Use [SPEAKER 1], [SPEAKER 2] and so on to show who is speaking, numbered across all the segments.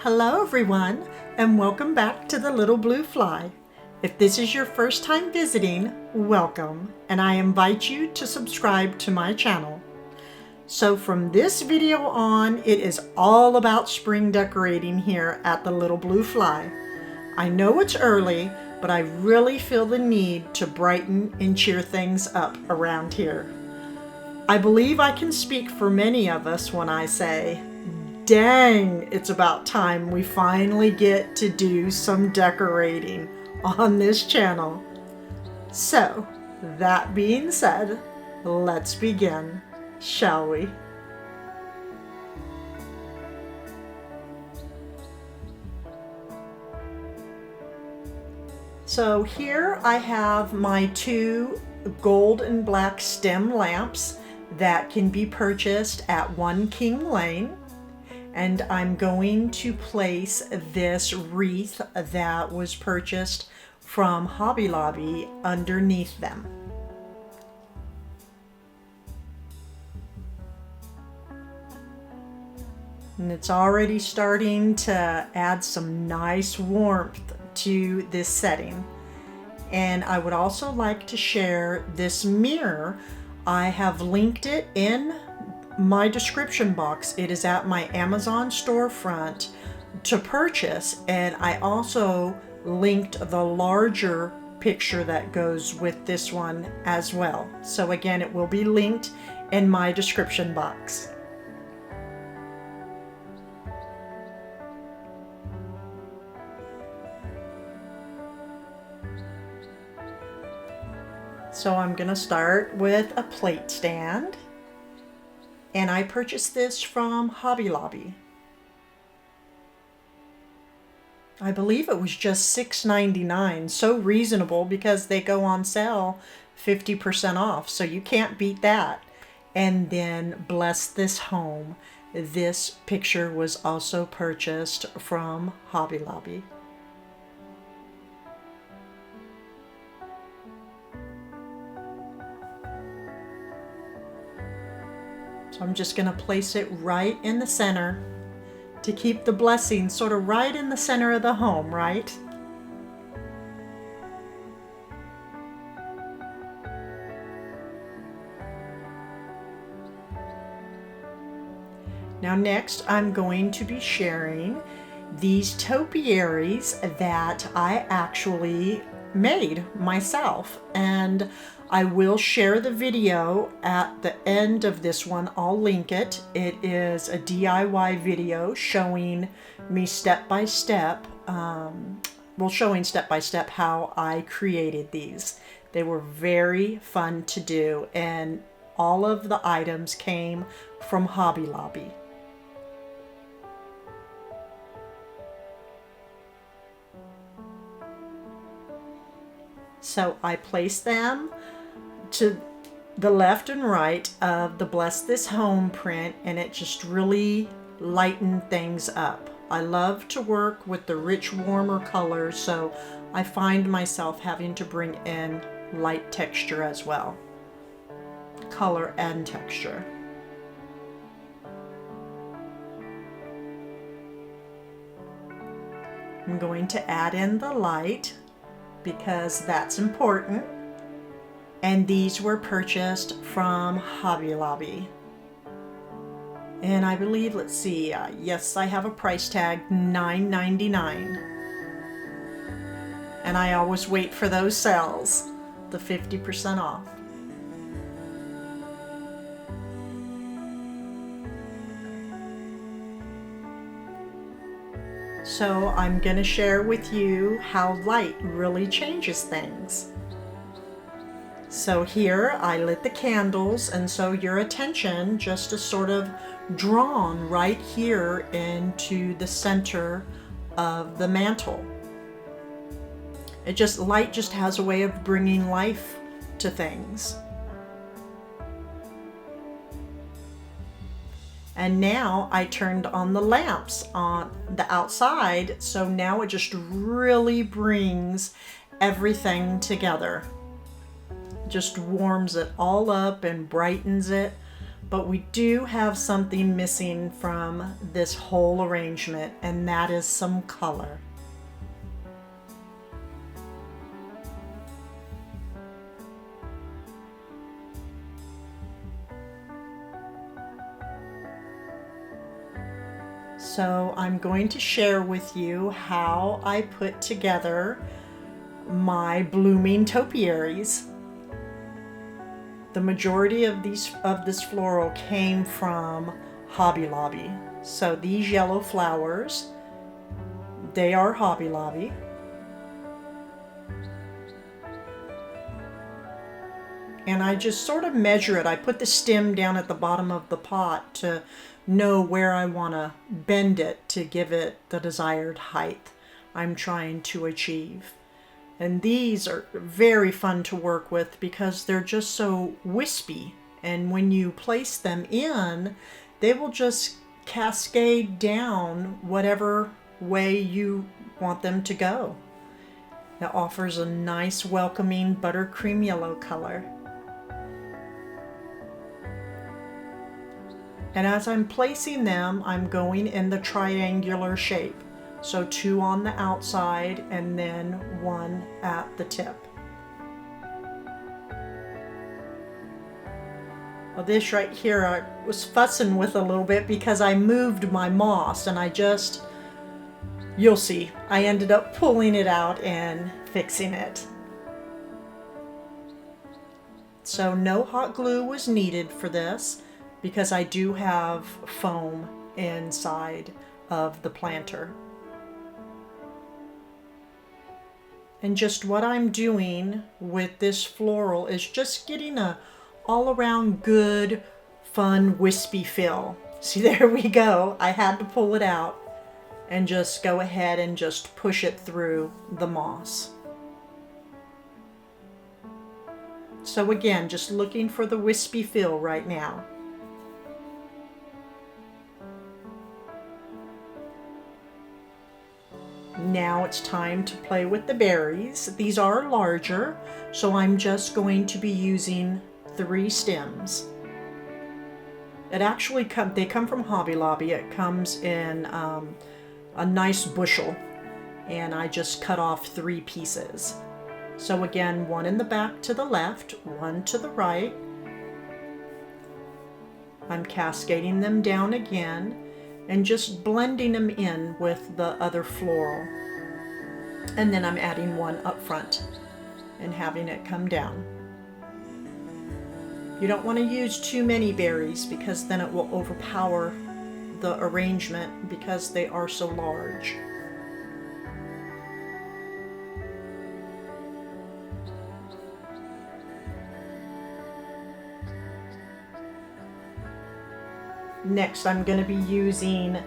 [SPEAKER 1] Hello everyone, and welcome back to the Little Blue Fly. If this is your first time visiting, welcome, and I invite you to subscribe to my channel. So from this video on, it is all about spring decorating here at the Little Blue Fly. I know it's early, but I really feel the need to brighten and cheer things up around here. I believe I can speak for many of us when I say, dang, it's about time we finally get to do some decorating on this channel. So, that being said, let's begin, shall we? So here I have my two gold and black stem lamps that can be purchased at One King Lane. And I'm going to place this wreath that was purchased from Hobby Lobby underneath them. And it's already starting to add some nice warmth to this setting. And I would also like to share this mirror. I have linked it in my description box. It is at my Amazon storefront to purchase, and I also linked the larger picture that goes with this one as well. So again, it will be linked in my description box. So I'm going to start with a plate stand. And I purchased this from Hobby Lobby. I believe it was just $6.99, so reasonable because they go on sale 50% off, so you can't beat that. And then Bless This Home. This picture was also purchased from Hobby Lobby. So I'm just going to place it right in the center to keep the blessing sort of right in the center of the home, right? Now next, I'm going to be sharing these topiaries that I actually made myself, and I will share the video at the end of this one. I'll link it. It is a DIY video showing me step by step, showing step by step how I created these. They were very fun to do, and all of the items came from Hobby Lobby. So I placed them to the left and right of the Bless This Home print, and it just really lightened things up. I love to work with the rich, warmer colors, so I find myself having to bring in light texture as well. Color and texture. I'm going to add in the light because that's important. And these were purchased from Hobby Lobby. And I believe, let's see, yes, I have a price tag, $9.99. And I always wait for those sales, the 50% off. So I'm going to share with you how light really changes things. So here I lit the candles, and so your attention just is sort of drawn right here into the center of the mantle. Light just has a way of bringing life to things. And now I turned on the lamps on the outside, so now it just really brings everything together. Just warms it all up and brightens it But we do have something missing from this whole arrangement, and that is some color. So I'm going to share with you how I put together my blooming topiaries. The majority of this floral came from Hobby Lobby. So these yellow flowers, they are Hobby Lobby. And I just sort of measure it. I put the stem down at the bottom of the pot to know where I want to bend it to give it the desired height I'm trying to achieve. And these are very fun to work with because they're just so wispy. And when you place them in, they will just cascade down whatever way you want them to go. It offers a nice, welcoming buttercream yellow color. And as I'm placing them, I'm going in the triangular shape. So 2 on the outside and then 1 at the tip. Well, this right here I was fussing with a little bit because I moved my moss and you'll see, I ended up pulling it out and fixing it. So no hot glue was needed for this because I do have foam inside of the planter. And just what I'm doing with this floral is just getting a all around good, fun, wispy feel. See, there we go. I had to pull it out and just go ahead and just push it through the moss. So again, just looking for the wispy feel right now. Now it's time to play with the berries. These are larger, so I'm just going to be using 3 stems. It actually they come from Hobby Lobby. It comes in a nice bushel, and I just cut off 3 pieces. So again, 1 in the back to the left, 1 to the right. I'm cascading them down again and just blending them in with the other floral. And then I'm adding 1 up front and having it come down. You don't want to use too many berries because then it will overpower the arrangement because they are so large. Next, I'm going to be using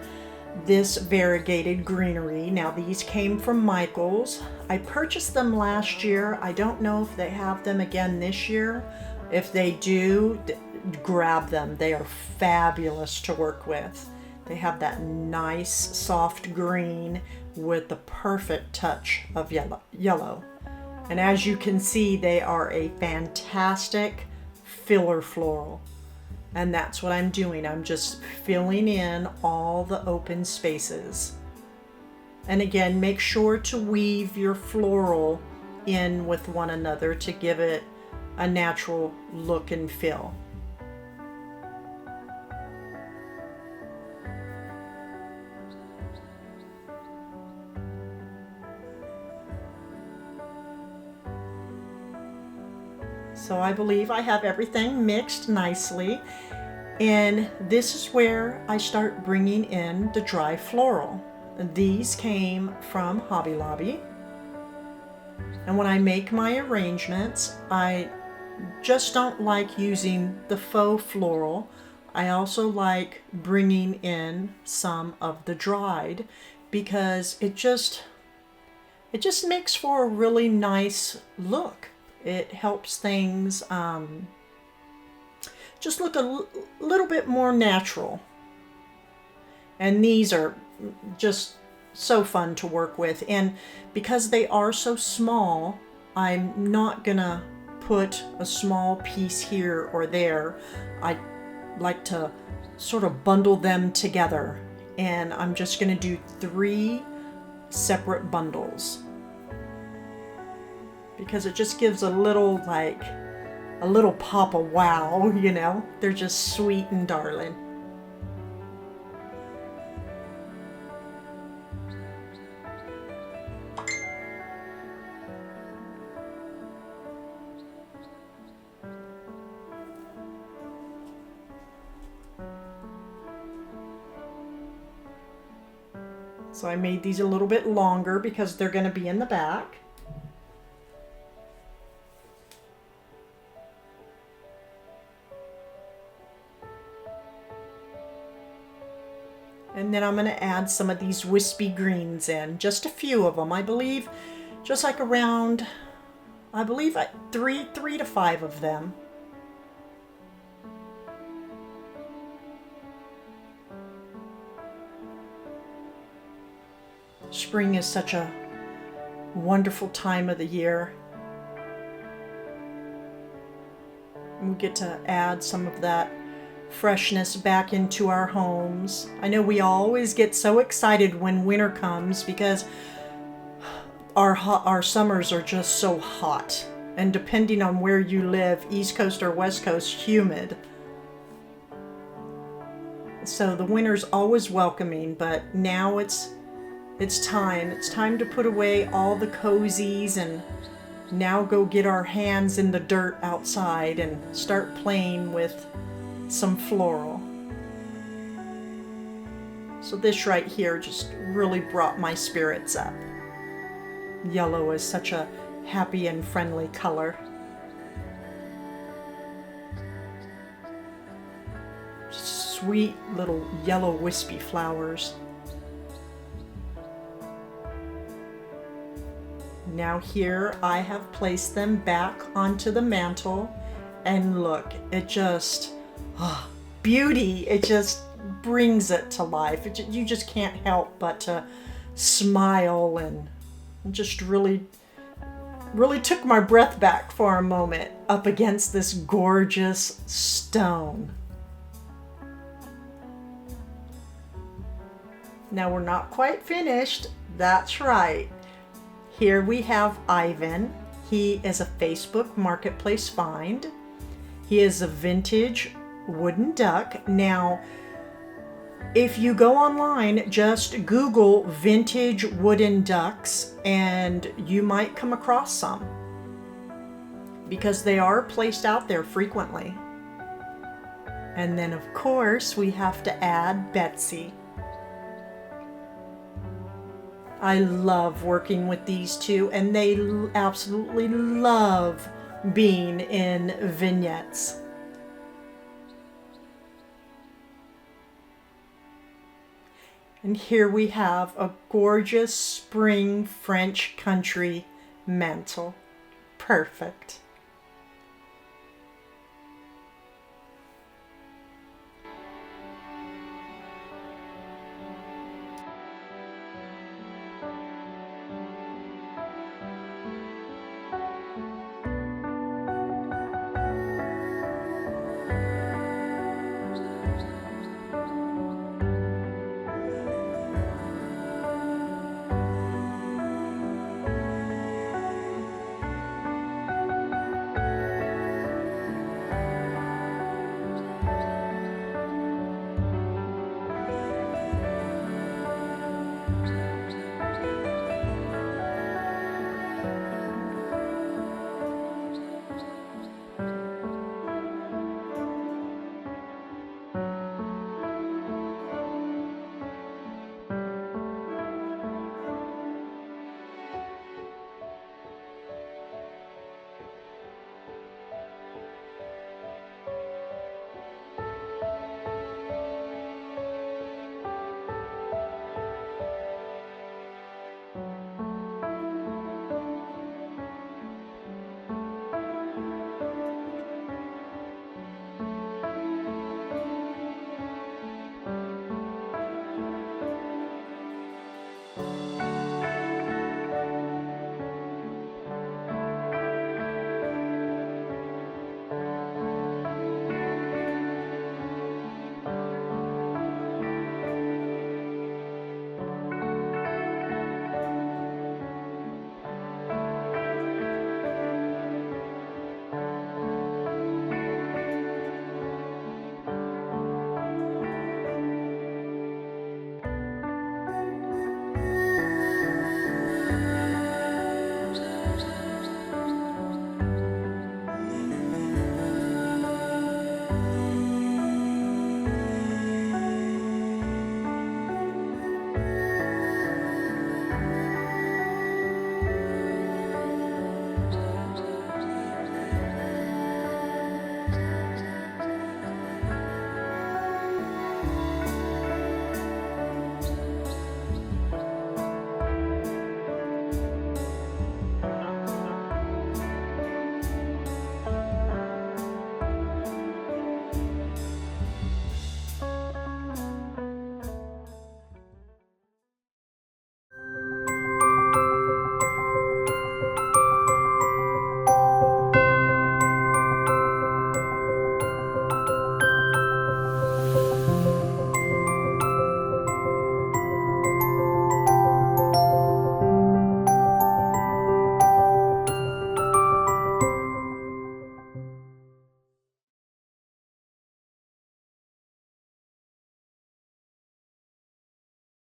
[SPEAKER 1] this variegated greenery. Now, these came from Michael's. I purchased them last year. I don't know if they have them again this year. If they do, grab them. They are fabulous to work with. They have that nice, soft green with the perfect touch of yellow. And as you can see, they are a fantastic filler floral. And that's what I'm doing. I'm just filling in all the open spaces. And again, make sure to weave your floral in with one another to give it a natural look and feel. So I believe I have everything mixed nicely, and this is where I start bringing in the dry floral. These came from Hobby Lobby, and when I make my arrangements, I just don't like using the faux floral. I also like bringing in some of the dried because it just makes for a really nice look. It helps things just look a little bit more natural. And these are just so fun to work with. And because they are so small, I'm not gonna put a small piece here or there. I like to sort of bundle them together. And I'm just going to do 3 separate bundles, because it just gives a little pop of wow, you know? They're just sweet and darling. So I made these a little bit longer because they're going to be in the back. And then I'm going to add some of these wispy greens in, just a few of them. I believe just like around, three to 5 of them. Spring is such a wonderful time of the year. We get to add some of that freshness back into our homes. I know we always get so excited when winter comes because our summers are just so hot. And depending on where you live, East Coast or West Coast, humid. So the winter's always welcoming, but now it's time to put away all the cozies and now go get our hands in the dirt outside and start playing with some floral. So this right here just really brought my spirits up. Yellow is such a happy and friendly color. Sweet little yellow wispy flowers. Now here I have placed them back onto the mantle, and look, it just, beauty, it just brings it to life. You just can't help but to smile, and just really took my breath back for a moment up against this gorgeous stone. Now we're not quite finished, that's right. Here we have Ivan. He is a Facebook Marketplace find. He is a vintage wooden duck. Now, if you go online, just Google vintage wooden ducks and you might come across some, because they are placed out there frequently. And then of course we have to add Betsy. I love working with these two, and they absolutely love being in vignettes. And here we have a gorgeous spring French country mantle. Perfect.